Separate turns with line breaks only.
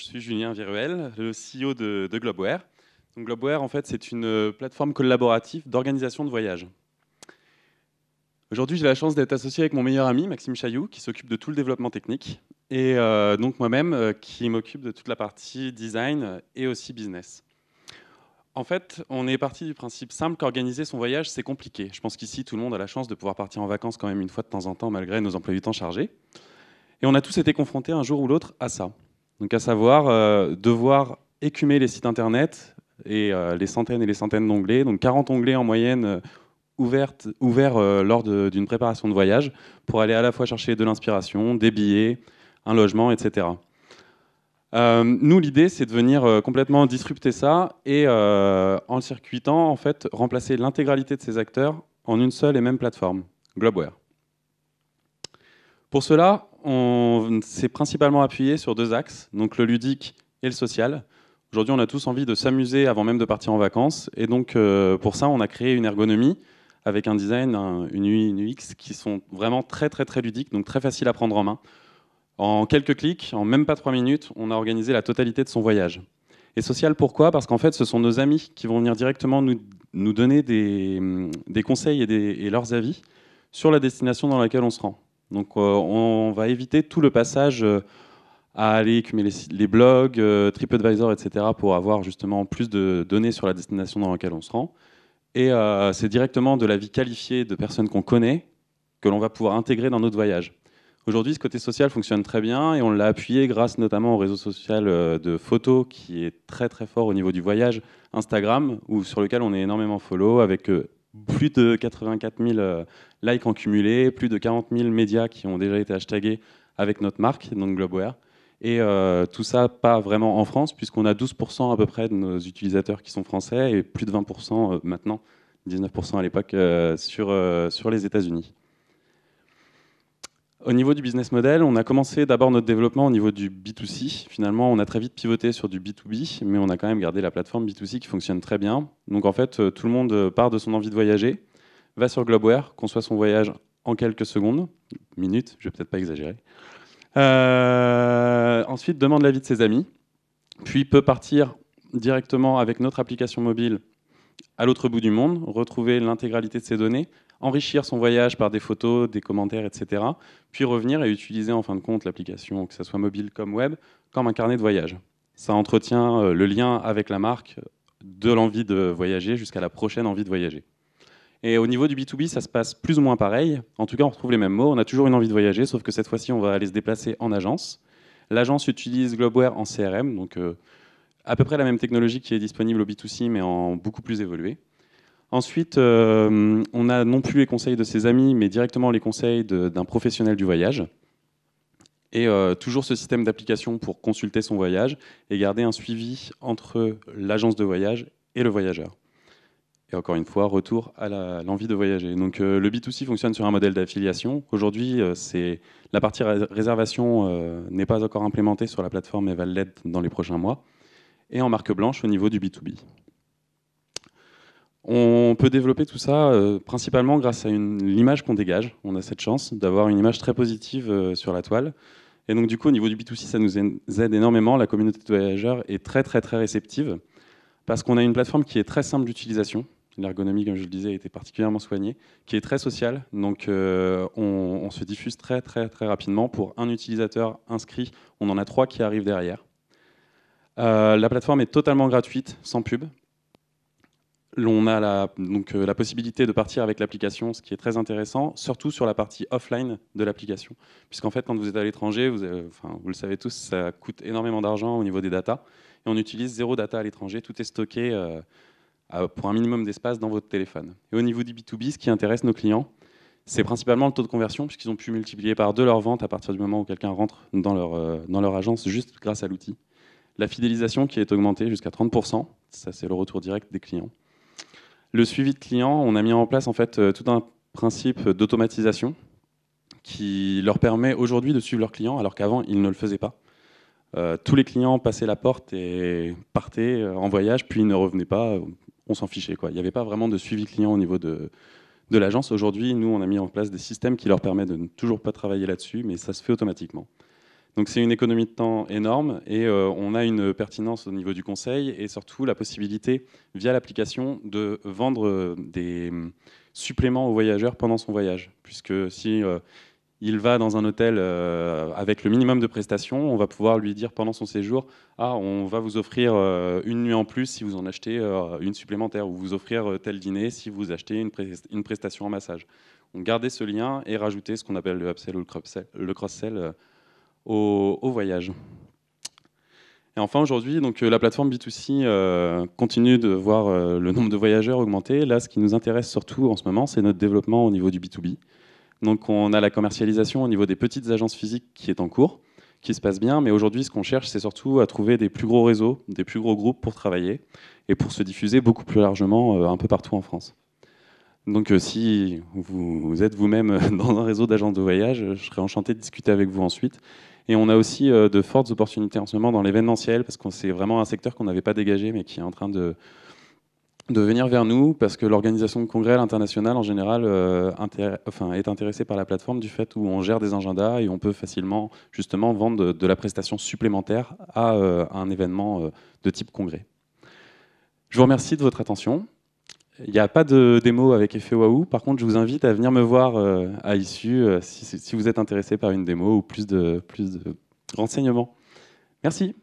Je suis Julien Viruel, le CEO de Globeware. Donc Globeware, en fait, c'est une plateforme collaborative d'organisation de voyages. Aujourd'hui, j'ai la chance d'être associé avec mon meilleur ami, Maxime Chailloux, qui s'occupe de tout le développement technique, et donc moi-même, qui m'occupe de toute la partie design et aussi business. En fait, on est parti du principe simple qu'organiser son voyage, c'est compliqué. Je pense qu'ici, tout le monde a la chance de pouvoir partir en vacances quand même une fois de temps en temps, malgré nos emplois du temps chargés. Et on a tous été confrontés un jour ou l'autre à ça. Donc à savoir devoir écumer les sites internet et les centaines d'onglets, donc 40 onglets en moyenne ouverts lors d'une préparation de voyage pour aller à la fois chercher de l'inspiration, des billets, un logement, etc. Nous, l'idée, c'est de venir complètement disrupter ça et en le circuitant, en fait, remplacer l'intégralité de ces acteurs en une seule et même plateforme, Globeware. Pour cela, on s'est principalement appuyé sur deux axes, donc le ludique et le social. Aujourd'hui, on a tous envie de s'amuser avant même de partir en vacances. Et donc, pour ça, on a créé une ergonomie avec un design, une UI, une UX qui sont vraiment très ludiques, donc très faciles à prendre en main. En quelques clics, en même pas 3 minutes, on a organisé la totalité de son voyage. Et social, pourquoi? Parce qu'en fait, ce sont nos amis qui vont venir directement nous donner des conseils et leurs avis sur la destination dans laquelle on se rend. Donc on va éviter tout le passage à aller écumer les blogs, TripAdvisor, etc. pour avoir justement plus de données sur la destination dans laquelle on se rend. Et c'est directement de l'avis qualifié de personnes qu'on connaît que l'on va pouvoir intégrer dans notre voyage. Aujourd'hui, ce côté social fonctionne très bien et on l'a appuyé grâce notamment au réseau social de photos qui est très fort au niveau du voyage, Instagram, sur lequel on est énormément follow avec plus de 84 000 likes en cumulé, plus de 40 000 médias qui ont déjà été hashtagués avec notre marque, donc Globeware. Et tout ça pas vraiment en France, puisqu'on a 12% à peu près de nos utilisateurs qui sont français et plus de 20% maintenant, 19% à l'époque, sur les États-Unis. Au niveau du business model, on a commencé d'abord notre développement au niveau du B2C. Finalement, on a très vite pivoté sur du B2B, mais on a quand même gardé la plateforme B2C qui fonctionne très bien. Donc en fait, tout le monde part de son envie de voyager, va sur Globeware, conçoit son voyage en quelques secondes, minutes, je vais peut-être pas exagérer. Ensuite, demande l'avis de ses amis, puis peut partir directement avec notre application mobile à l'autre bout du monde, retrouver l'intégralité de ses données, enrichir son voyage par des photos, des commentaires, etc. Puis revenir et utiliser en fin de compte l'application, que ce soit mobile comme web, comme un carnet de voyage. Ça entretient le lien avec la marque de l'envie de voyager jusqu'à la prochaine envie de voyager. Et au niveau du B2B, ça se passe plus ou moins pareil. En tout cas, on retrouve les mêmes mots. On a toujours une envie de voyager, sauf que cette fois-ci, on va aller se déplacer en agence. L'agence utilise Globeware en CRM, donc à peu près la même technologie qui est disponible au B2C, mais en beaucoup plus évolué. Ensuite, on a non plus les conseils de ses amis, mais directement les conseils d'un professionnel du voyage. Et toujours ce système d'application pour consulter son voyage et garder un suivi entre l'agence de voyage et le voyageur. Et encore une fois, retour à l'envie de voyager. Donc le B2C fonctionne sur un modèle d'affiliation. Aujourd'hui, la partie réservation n'est pas encore implémentée sur la plateforme et va l'être dans les prochains mois. Et en marque blanche au niveau du B2B. On peut développer tout ça principalement grâce à l'image qu'on dégage. On a cette chance d'avoir une image très positive sur la toile. Et donc du coup, au niveau du B2C, ça nous aide énormément. La communauté de voyageurs est très réceptive parce qu'on a une plateforme qui est très simple d'utilisation. L'ergonomie, comme je le disais, a été particulièrement soignée, qui est très sociale. Donc on se diffuse très rapidement. Pour un utilisateur inscrit, on en a 3 qui arrivent derrière. La plateforme est totalement gratuite, sans pub. On a la possibilité de partir avec l'application, ce qui est très intéressant, surtout sur la partie offline de l'application. Puisqu'en fait, quand vous êtes à l'étranger, vous le savez tous, ça coûte énormément d'argent au niveau des datas. Et on utilise 0 data à l'étranger, tout est stocké pour un minimum d'espace dans votre téléphone. Et au niveau du B2B, ce qui intéresse nos clients, c'est principalement le taux de conversion, puisqu'ils ont pu multiplier par 2 leur vente à partir du moment où quelqu'un rentre dans leur agence, juste grâce à l'outil. La fidélisation qui est augmentée jusqu'à 30%, ça c'est le retour direct des clients. Le suivi de clients, on a mis en place en fait tout un principe d'automatisation qui leur permet aujourd'hui de suivre leurs clients alors qu'avant ils ne le faisaient pas. Tous les clients passaient la porte et partaient en voyage puis ils ne revenaient pas, on s'en fichait quoi. Il n'y avait pas vraiment de suivi client au niveau de l'agence. Aujourd'hui, nous on a mis en place des systèmes qui leur permettent de ne toujours pas travailler là-dessus, mais ça se fait automatiquement. Donc c'est une économie de temps énorme et on a une pertinence au niveau du conseil et surtout la possibilité, via l'application, de vendre des suppléments aux voyageurs pendant son voyage. Puisque si il va dans un hôtel avec le minimum de prestations, on va pouvoir lui dire pendant son séjour, ah, on va vous offrir une nuit en plus si vous en achetez une supplémentaire, ou vous offrir tel dîner si vous achetez une prestation en massage. Donc garder ce lien et rajouter ce qu'on appelle le upsell ou le cross-sell au voyage. Et enfin aujourd'hui, donc la plateforme B2C continue de voir le nombre de voyageurs augmenter. Là, ce qui nous intéresse surtout en ce moment, c'est notre développement au niveau du B2B. Donc on a la commercialisation au niveau des petites agences physiques qui est en cours, qui se passe bien, mais aujourd'hui, ce qu'on cherche, c'est surtout à trouver des plus gros réseaux, des plus gros groupes pour travailler et pour se diffuser beaucoup plus largement un peu partout en France. Donc si vous êtes vous-même dans un réseau d'agences de voyage, je serais enchanté de discuter avec vous ensuite. Et on a aussi de fortes opportunités en ce moment dans l'événementiel, parce que c'est vraiment un secteur qu'on n'avait pas dégagé, mais qui est en train de venir vers nous, parce que l'organisation de congrès à l'international, en général, est intéressée par la plateforme du fait où on gère des agendas et on peut facilement justement vendre de la prestation supplémentaire à un événement de type congrès. Je vous remercie de votre attention. Il n'y a pas de démo avec effet waouh. Par contre, je vous invite à venir me voir à Issue si vous êtes intéressé par une démo ou plus de renseignements. Merci.